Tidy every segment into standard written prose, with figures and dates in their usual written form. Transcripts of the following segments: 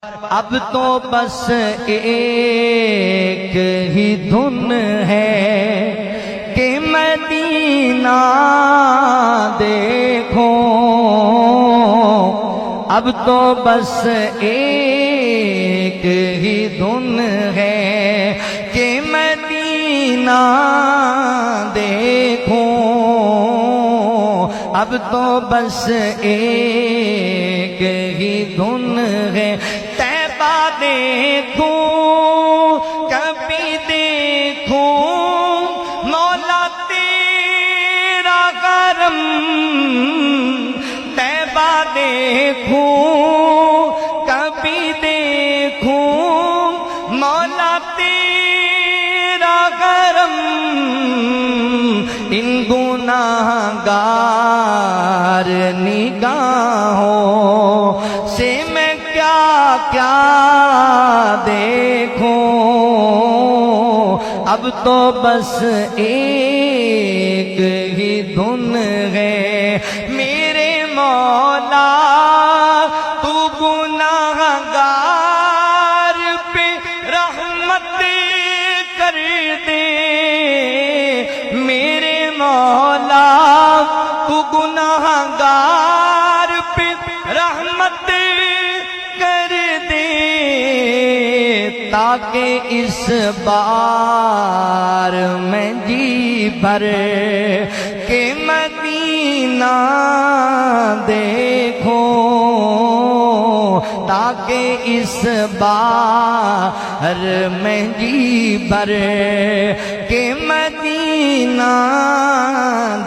اب تو بس ایک ہی دھن ہے کہ مدینہ دیکھو، اب تو بس ایک ہی دھن ہے کہ مدینہ دیکھو، اب تو بس ایک ہی دھن ہے، طیبہ دیکھوں کبھی دیکھوں مولا تیرا کرم، طیبہ دیکھوں کبھی دیکھوں مولا تیرا کرم، ان گناہگار نگاہوں سے میں کیا کیا دیکھوں، اب تو بس ایک ہی دھن ہے میرے مولا، تو گناہگار پہ رحمت کر دے، میرے مولا تو گناہگار پہ رحمت کر دے، تاکہ اس بار میں جی بھر کے مدینہ دیکھوں، تاکہ اس بار میں جی بھر کے مدینہ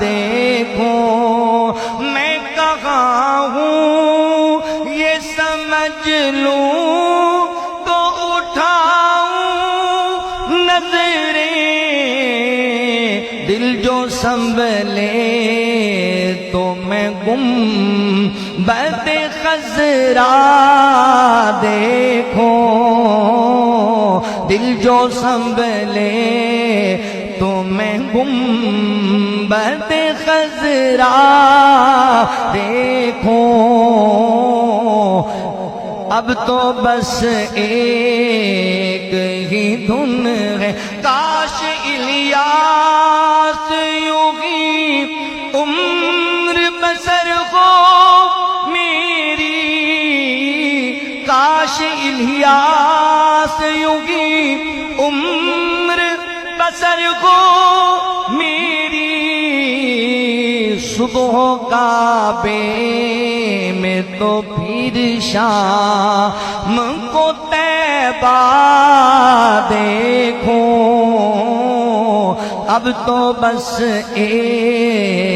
دیکھوں، میں کہاں ہوں یہ سمجھ لوں تو اٹھاؤں نظریں، دل جو سنبھلے تو میں گنبد خضرا دیکھوں، دل جو سنبھلے تو میں گنبد خضرا دیکھوں، اب تو بس ایک ہی دھن ہے، کاش الیاس یوں ہی عمر بسر ہو میری، کاش الیاس یوں ہی عمر بسر ہو میری، صبح کعبے میں تو پھر شام کو طیبہ دیکھوں، اب تو بس ایک